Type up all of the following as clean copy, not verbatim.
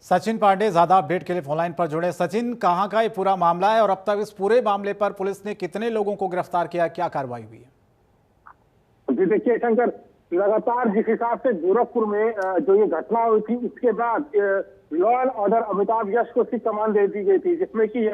सचिन पांडे ज्यादा अपडेट के लिए फोनलाइन पर जुड़े। सचिन, कहां का ये पूरा मामला है और अब तक इस पूरे मामले पर पुलिस ने कितने लोगों को गिरफ्तार किया, क्या कार्रवाई हुई है? जी देखिए शंकर, लगातार जिस हिसाब से गोरखपुर में जो ये घटना हुई थी उसके बाद लॉ एंड ऑर्डर अमिताभ यश को उसकी कमान दे दी गई थी, जिसमें कि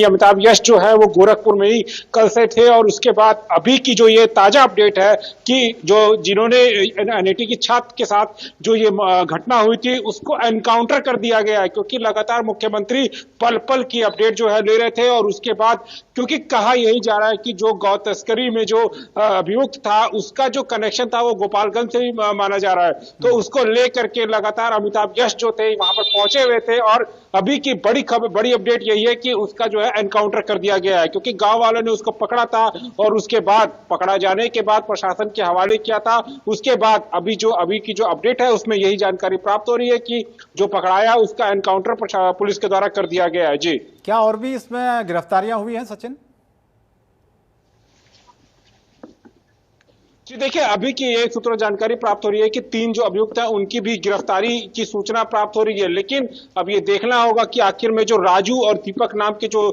अमिताभ यश जो है वो गोरखपुर में ही कल से थे। और उसके बाद अभी की जो ये ताजा अपडेट है कि जो जिन्होंने एनआईटी की छात्र के साथ जो ये घटना हुई थी उसको एनकाउंटर कर दिया गया है, क्योंकि लगातार मुख्यमंत्री पल पल की अपडेट जो है ले रहे थे। और उसके बाद क्योंकि कहा यही जा रहा है कि जो गौ तस्करी में जो अभियुक्त था उसका जो कनेक्शन था वो गोपालगंज से ही माना जा रहा है, तो उसको लेकर के लगातार अमिताभ यश जो थे वहां पर पहुंचे हुए थे। और अभी की बड़ी खबर, बड़ी अपडेट यही है कि उसका जो है एनकाउंटर कर दिया गया है, क्योंकि गांव वालों ने उसको पकड़ा था और उसके बाद पकड़ा जाने के बाद प्रशासन के हवाले किया था। उसके बाद अभी की जो अपडेट है उसमें यही जानकारी प्राप्त हो रही है कि जो पकड़ाया उसका एनकाउंटर पुलिस के द्वारा कर दिया गया है। जी, क्या और भी इसमें गिरफ्तारियां हुई हैं सचिन? जी देखिए, अभी की एक सूत्रों जानकारी प्राप्त हो रही है कि 3 जो अभियुक्त हैं उनकी भी गिरफ्तारी की सूचना प्राप्त हो रही है। लेकिन अब ये देखना होगा कि आखिर में जो राजू और दीपक नाम के जो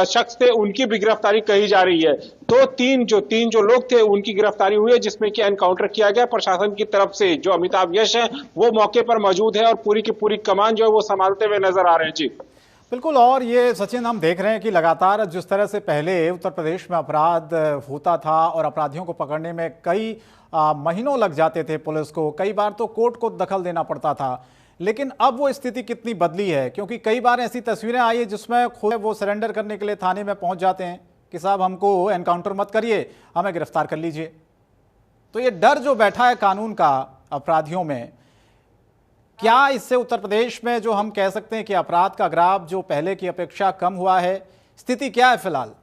शख्स थे उनकी भी गिरफ्तारी कही जा रही है। तो तीन जो लोग थे उनकी गिरफ्तारी हुई है, जिसमें कि एनकाउंटर किया गया प्रशासन की तरफ से। जो अमिताभ यश है वो मौके पर मौजूद है और पूरी की पूरी कमान जो है वो संभालते हुए नजर आ रहे हैं। जी बिल्कुल। और ये सचिन, हम देख रहे हैं कि लगातार जिस तरह से पहले उत्तर प्रदेश में अपराध होता था और अपराधियों को पकड़ने में कई महीनों लग जाते थे पुलिस को, कई बार तो कोर्ट को दखल देना पड़ता था, लेकिन अब वो स्थिति कितनी बदली है? क्योंकि कई बार ऐसी तस्वीरें आई है जिसमें खुद वो सरेंडर करने के लिए थाने में पहुंच जाते हैं कि साहब हमको एनकाउंटर मत करिए, हमें गिरफ्तार कर लीजिए। तो ये डर जो बैठा है कानून का अपराधियों में, क्या इससे उत्तर प्रदेश में जो हम कह सकते हैं कि अपराध का ग्राफ जो पहले की अपेक्षा कम हुआ है, स्थिति क्या है फिलहाल?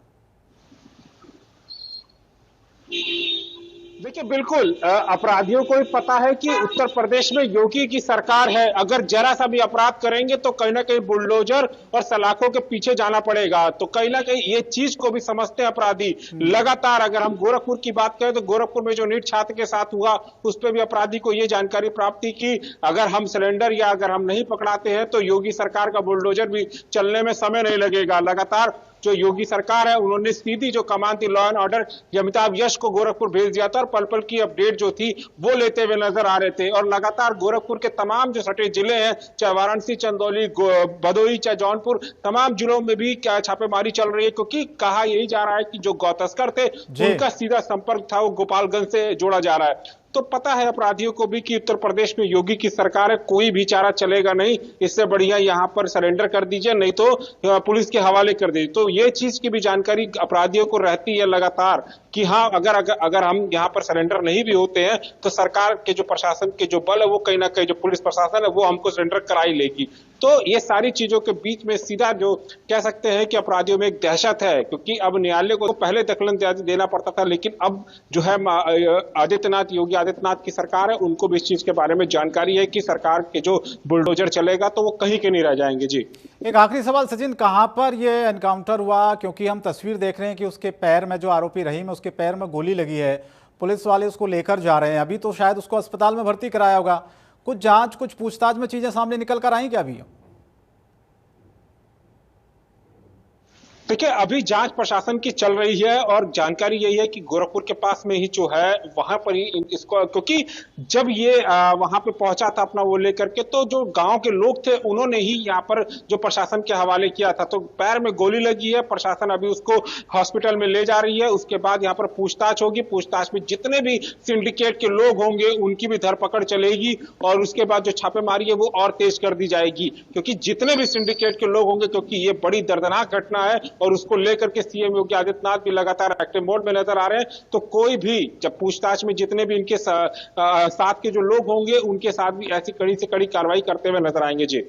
देखिए, बिल्कुल अपराधियों को भी पता है कि उत्तर प्रदेश में योगी की सरकार है। अगर जरा सा भी अपराध करेंगे तो कहीं ना कहीं बुलडोजर और सलाखों के पीछे जाना पड़ेगा। तो कहीं ना कहीं ये चीज को भी समझते हैं अपराधी। लगातार अगर हम गोरखपुर की बात करें तो गोरखपुर में जो नीट छात्र के साथ हुआ उस पर भी अपराधी को ये जानकारी प्राप्त थी कि अगर हम सिलेंडर या अगर हम नहीं पकड़ाते हैं तो योगी सरकार का बुलडोजर भी चलने में समय नहीं लगेगा। लगातार जो योगी सरकार है उन्होंने सीधी जो कमान थी लॉ एंड ऑर्डर अमिताभ यश को गोरखपुर भेज दिया था और पल पल की अपडेट जो थी वो लेते हुए नजर आ रहे थे। और लगातार गोरखपुर के तमाम जो सटे जिले हैं, चाहे वाराणसी, चंदौली, भदोही, चाहे जौनपुर, तमाम जिलों में भी क्या छापेमारी चल रही है, क्योंकि कहा यही जा रहा है कि जो गौ तस्कर थे उनका सीधा संपर्क था वो गोपालगंज से जोड़ा जा रहा है। तो पता है अपराधियों को भी कि उत्तर प्रदेश में योगी की सरकार है, कोई भी चारा चलेगा नहीं, इससे बढ़िया यहां पर सरेंडर कर दीजिए, नहीं तो पुलिस के हवाले कर दीजिए। तो ये चीज की भी जानकारी अपराधियों को रहती है लगातार कि हाँ, अगर हम यहाँ पर सरेंडर नहीं भी होते हैं तो सरकार के जो प्रशासन के जो बल है वो कहीं ना कहीं जो पुलिस प्रशासन है वो हमको सरेंडर करा ही लेगी। तो ये सारी चीजों के बीच में सीधा जो कह सकते हैं कि अपराधियों में एक दहशत है, क्योंकि अब न्यायालय को पहले दखल देना पड़ता था, लेकिन अब जो है योगी आदित्यनाथ की सरकार है उनको भी इस चीज के बारे में जानकारी है कि सरकार के जो बुलडोजर चलेगा तो वो कहीं के नहीं रह जाएंगे। जी, एक आखिरी सवाल सचिन, कहां पर ये एनकाउंटर हुआ? क्योंकि हम तस्वीर देख रहे हैं कि उसके पैर में, जो आरोपी रहीम है उसके पैर में गोली लगी है, पुलिस वाले उसको लेकर जा रहे हैं, अभी तो शायद उसको अस्पताल में भर्ती कराया होगा। कुछ जांच, कुछ पूछताछ में चीजें सामने निकल कर आई क्या अभी? देखिए, अभी जांच प्रशासन की चल रही है और जानकारी यही है कि गोरखपुर के पास में ही जो है वहां पर ही इसको, क्योंकि जब ये वहां पे पहुंचा था अपना वो लेकर के, तो जो गांव के लोग थे उन्होंने ही यहाँ पर जो प्रशासन के हवाले किया था। तो पैर में गोली लगी है, प्रशासन अभी उसको हॉस्पिटल में ले जा रही है। उसके बाद यहाँ पर पूछताछ होगी, पूछताछ में जितने भी सिंडिकेट के लोग होंगे उनकी भी धरपकड़ चलेगी और उसके बाद जो छापेमारी है वो और तेज कर दी जाएगी, क्योंकि जितने भी सिंडिकेट के लोग होंगे, क्योंकि ये बड़ी दर्दनाक घटना है और उसको लेकर के सीएम योगी आदित्यनाथ भी लगातार एक्टिव मोड में नजर आ रहे हैं। तो कोई भी जब पूछताछ में जितने भी इनके साथ के जो लोग होंगे उनके साथ भी ऐसी कड़ी से कड़ी कार्रवाई करते हुए नजर आएंगे। जी।